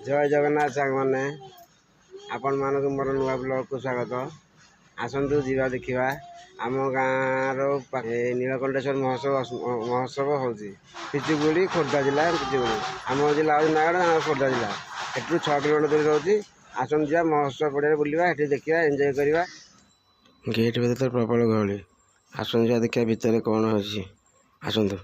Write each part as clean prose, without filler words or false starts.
जय जगन्नाथ सांग मैंने आपण मानक मोर नुआ ब्लॉग को स्वागत। आसतु जीवा देखा आम गाँव नीलकंठेश्वर महोत्सव होची पिचुगुड़ी खोर्धा जिला पिचुगुड़ी आम जिला नयागढ़ खोर्धा जिला एटू 6 किलोमीटर दूर रोचे। आसतु जा महोत्सव पड़े बुलवा देखा एंजय करवा। गेट भीतर तो प्रबल गहली। आसतु जा देखा भितर कौन होची आसतु।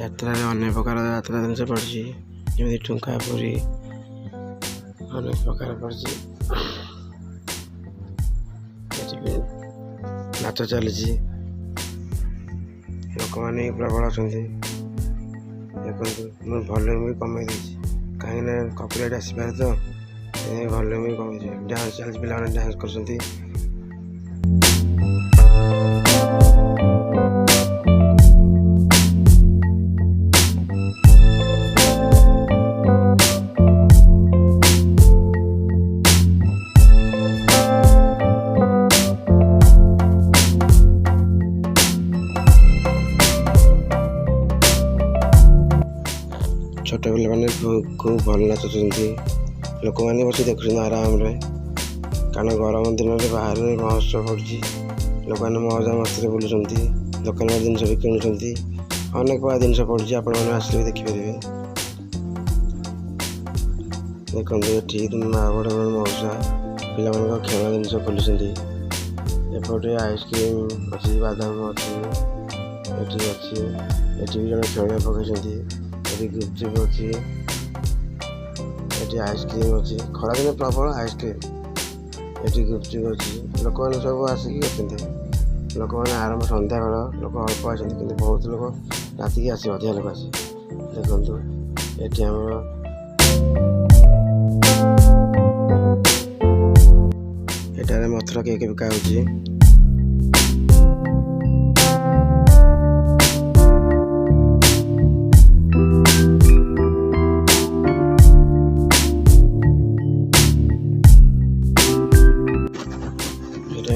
यात्रा अनेक प्रकार यात्रा जिन पड़ी जमी ठुंका पुरी अनेक प्रकार पड़ी नाच चली लोक मैंने प्रबल अच्छा देखते मुझे भल्यूम भी कमे कहीं कॉपीराइट आसपार तो भल्यूम भी कमे डांस चलती पे डांस कर। छोट पे मैंने खूब भल नाचुंट लोक मैंने बस देखुं आराम कारण गरम दिन में बाहर महोत्सव पड़ी लोक मैंने मजा मस्ती बुलूंट दोकान जिनस भी किणुंट अनेक प्रकार जिन पड़ी आपण मैंने आसिले देखिपारे। देखते ये माँ बड़ मौसा पिला खेल जिनस खोलुंट एपटे आइसक्रीम अच्छी बादाम अच्छी अच्छी जड़े खेल पकई गुपचुप अच्छी आइसक्रीम अच्छी खरा दिन प्रबल आइसक्रीम ये गुपचुप अच्छी लोक मैंने सब आसिक अच्छे लोक मैंने आरंभ सन्ध्या बेल लोक अल्प आस बहुत लोक राति आस अधिक लोक आस देखु ये आम ये मथुरा केक बिका हो।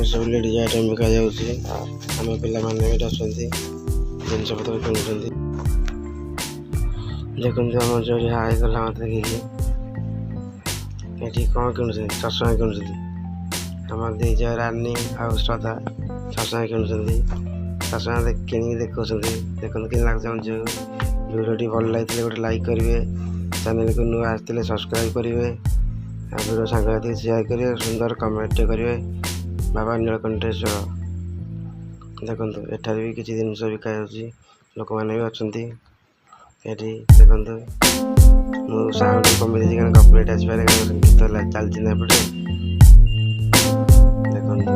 सब लेडीज आइटम बिका आम पे जिनस पत्र किणुंट देखते आम जो हाई गला मत ये कौन किणुंट चषमा किणुंट आम दीज रानी आ श्रद्धा चषमा किणुंट चषमा कि देखते देखते कि लगे भिडियो भल लगे गोटे लाइक करेंगे चैनल को नुआ आसते सब्सक्राइब करेंगे भिडियो सांग शेयर करेंगे सुंदर कमेंट करेंगे। बाबा नीलकंठेश्वर देखते एठार भी किसी जिनस बिका लोक मैंने भी अच्छा ये देखते मुझे साउंड कमी देती कारण कॉपीराइट आसपारे गीत चलती एपटे देखते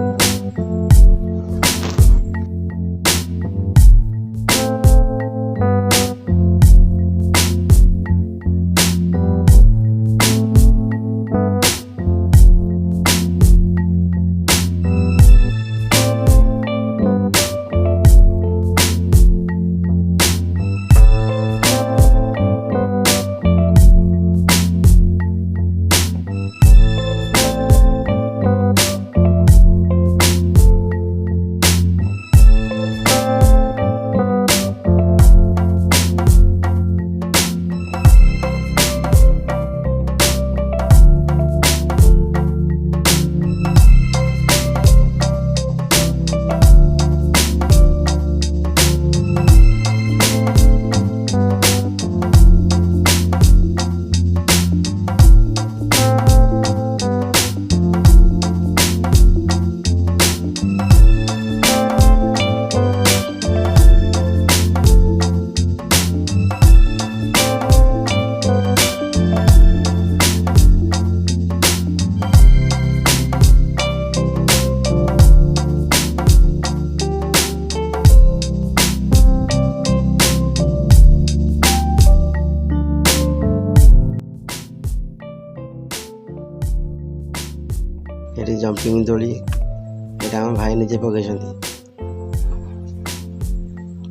ये जंपिंग दोली यहाँ आम भाई निजे पकई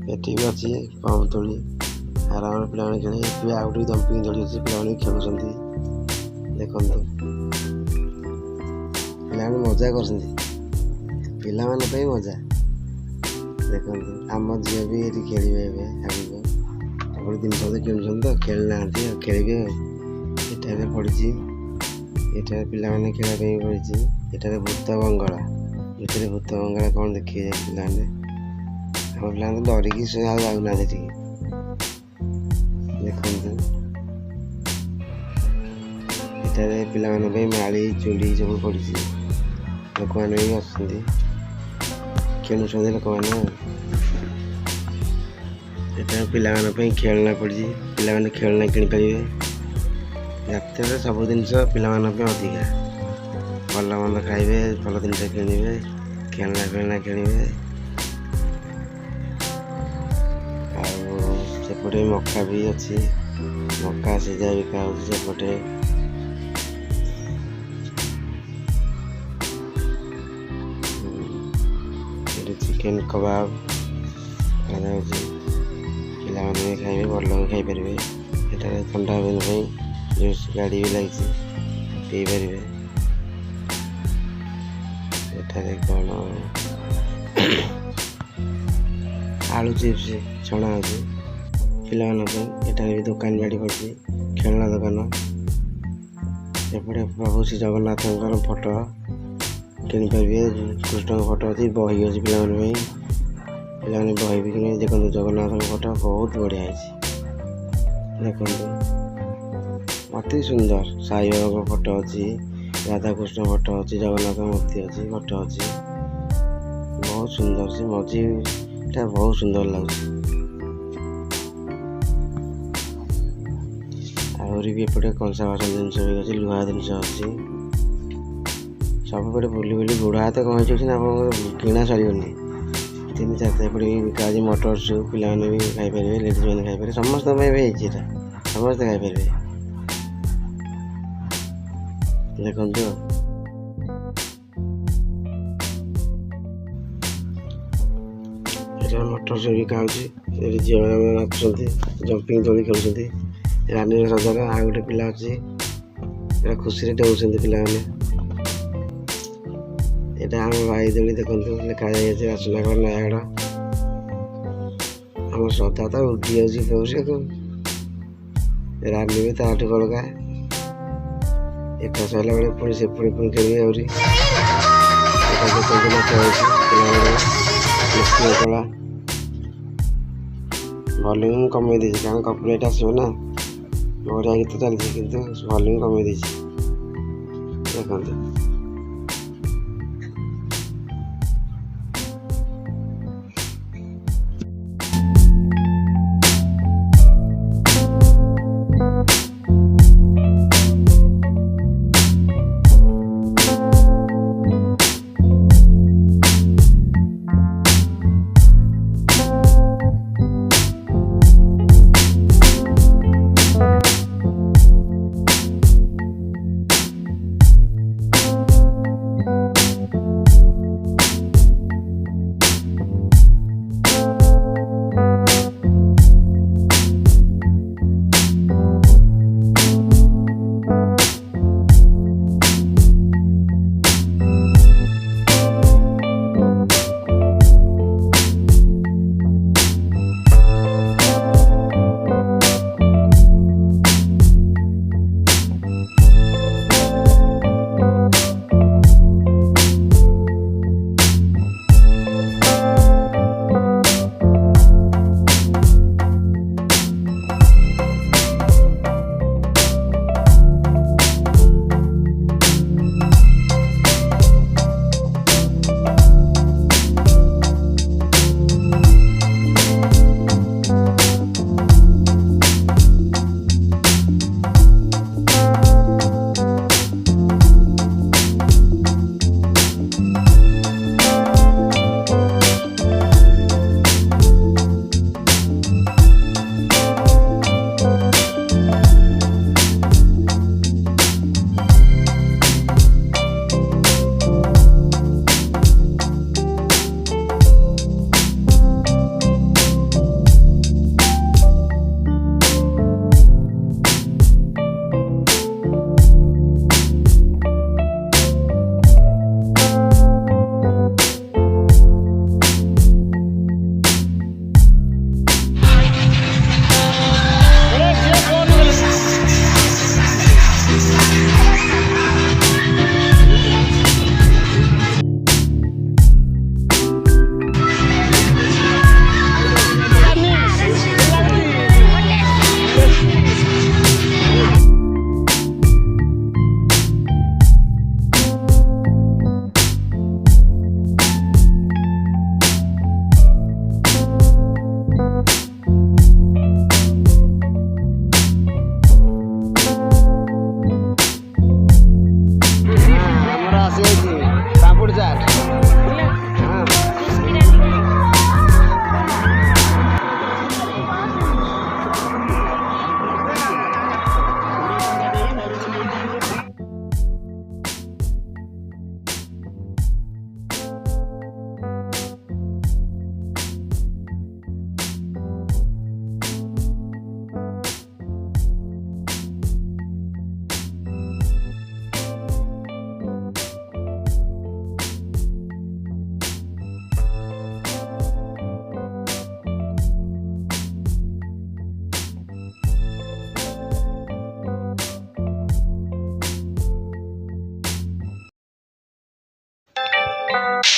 ये अच्छी पम्प दोली आराम पे खेले आउट जंपिंग दोली अच्छी पे खेलुंट ଦେଖନ୍ତୁ ପିଲାମାନେ ମଜା କରୁଛନ୍ତି, ପିଲାମାନଙ୍କ ପାଇଁ ମଜା। ଦେଖନ୍ତୁ ଆମ ଝିଅ ବି ଏଠି ଖେଳିବେ ଏବେ ଆଗକୁ। ଆପଣ ଜିନିଷ ତ କିଣୁଛନ୍ତି ତ, ଖେଳିନାହାନ୍ତି ଆଉ ଖେଳିବେ ଆଉ। ଏଠାରେ ପଡ଼ିଛି, ଏଠାରେ ପିଲାମାନେ ଖେଳିବା ପାଇଁ ପଡ଼ିଛି। ଏଠାରେ ଭୂତ ବଙ୍ଗଳା, ଭିତରେ ଭୂତ ବଙ୍ଗଳା କ'ଣ ଦେଖିବେ ପିଲାମାନେ। ଆମ ପିଲାମାନେ ଡରିକି ସେ ଆଉ ଯାଉନାହାନ୍ତି ଟିକେ। ଦେଖନ୍ତୁ ଏଠାରେ ପିଲାମାନଙ୍କ ପାଇଁ ମାଳି ଚୁଡ଼ି ସବୁ ପଡ଼ିଛି। ଲୋକମାନେ ବି ଅଛନ୍ତି, କିଣୁଛନ୍ତି ଲୋକମାନେ। ଏଠାରେ ପିଲାମାନଙ୍କ ପାଇଁ ଖେଳନା ପଡ଼ିଛି, ପିଲାମାନେ ଖେଳନା କିଣିପାରିବେ। ଯାତ୍ରାରେ ସବୁ ଜିନିଷ ପିଲାମାନଙ୍କ ପାଇଁ ଅଧିକା। ଭଲ ମନ୍ଦ ଖାଇବେ, ଭଲ ଜିନିଷ କିଣିବେ, ଖେଳନା କିଣିବେ। ଆଉ ସେପଟେ ମକା ବି ଅଛି, ମକା ସିଝା ବିକା ହେଉଛି ସେପଟେ। ଏଠି ଚିକେନ୍ କବାବ କରାଯାଉଛି, ପିଲାମାନେ ବି ଖାଇବେ, ଭଲ ବି ଖାଇପାରିବେ। ଏଠାରେ ଥଣ୍ଡା ପାଣି ପାଇଁ ଜୁସ୍ ଗାଡ଼ି ବି ଲାଗିଛି, ପିଇପାରିବେ। ଏଠାରେ କ'ଣ ଆଳୁ ଚିପ୍ସ ଛଣା ହେଉଛି ପିଲାମାନଙ୍କ ପାଇଁ। ଏଠାରେ ବି ଦୋକାନ ବାଡ଼ି ପଡ଼ିଛି, ଖେଳନା ଦୋକାନ। ଏପଟେ ପ୍ରଭୁ ଶ୍ରୀ ଜଗନ୍ନାଥଙ୍କର ଫଟୋ କିଣିପାରିବେ, କୃଷ୍ଣଙ୍କ ଫଟୋ ଅଛି, ବହି ଅଛି ପିଲାମାନଙ୍କ ପାଇଁ। ପିଲାମାନେ ବହି ବି କିଣିବେ। ଦେଖନ୍ତୁ ଜଗନ୍ନାଥଙ୍କ ଫଟୋ ବହୁତ ବଢ଼ିଆ ହେଇଛି, ଦେଖନ୍ତୁ ଅତି ସୁନ୍ଦର। ସାଇବାବାଙ୍କ ଫଟୋ ଅଛି, ରାଧାକୃଷ୍ଣ ଫଟୋ ଅଛି, ଜଗନ୍ନାଥ ମୂର୍ତ୍ତି ଅଛି, ଫଟୋ ଅଛି, ବହୁତ ସୁନ୍ଦର। ସେ ମଝିଟା ବହୁତ ସୁନ୍ଦର ଲାଗୁଛି। ଆହୁରି ବି ଏପଟେ କଂସା ବାସନ ଜିନିଷ ବି ଅଛି, ଲୁହା ଜିନିଷ ଅଛି। ସବୁପଟେ ବୁଲି ବୁଲି ବୁଢ଼ା ହାତ କ'ଣ ହେଇଯାଉଛି ନା, ଆପଣଙ୍କର କିଣା ସରିବନି। 3-4 ଏପଟେ ବି ବିକା ଅଛି ମଟର ସୁପ୍, ପିଲାମାନେ ବି ଖାଇପାରିବେ, ଲେଡ଼ିଜ୍ ମାନେ ଖାଇପାରିବେ, ସମସ୍ତଙ୍କ ପାଇଁ ବି ହେଇଛି। ଏଇଟା ସମସ୍ତେ ଖାଇପାରିବେ, ଦେଖନ୍ତୁ। ଏଇଟା ମଟର ସୁପ୍ ବିକା ହେଉଛି। ଏଠି ଝିଅମାନେ ନାଚୁଛନ୍ତି, ଜମ୍ପିଂ ଦୋଳି ଖେଳୁଛନ୍ତି। ରାନୀର ସଜାରେ ଆଉ ଗୋଟେ ପିଲା ଅଛି, ଏଇଟା ଖୁସିରେ ଡେଉଁଛନ୍ତି ପିଲାମାନେ। ଏଇଟା ଆମ ଭାଇ ଦୋଳି, ଦେଖନ୍ତୁ ଲେଖାଯାଇଛି ରାସୁନାଗର ନୟାଗଡ଼। ଆମ ଶ୍ରଦ୍ଧା ତ ଉଠି ଯାଉଛି କହୁଛି, ରାନୀ ବି ତାଠୁ ବଳକା। ଏଟା ସରିଲା ବେଳେ ପୁଣି ସେପଟେ ପୁଣି ଖେଳିବେ ଆହୁରି। ଏଟା ଦେଖନ୍ତୁ ନାଚ ହେଉଛି ପିଲାଙ୍କର ନୃତ୍ୟ କଳା। ଭଲ୍ୟୁମ୍ କମେଇ ଦେଇଛି କାରଣ କପିରାଇଟ୍ ଆସିବ ନା। ବଢ଼ିଆ ଗୀତ ଚାଲିଛି କିନ୍ତୁ ଭଲ୍ୟୁମ୍ କମେଇ ଦେଇଛି, ଦେଖନ୍ତୁ।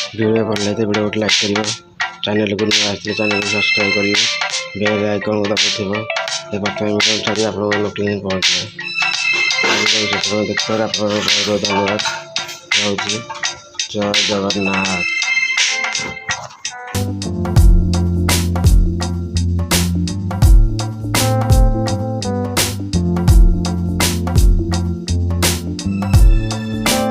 वीडियो भल लगे वीडियो गोटे लाइक कर चैनल को आसते चैनल को सब्सक्राइब करेंगे बेल आइकन दबाइए बर्तमान छाड़ी आप नोटिफिकेशन पहुँचे देखते आप धन्यवाद रही जय जगन्नाथ।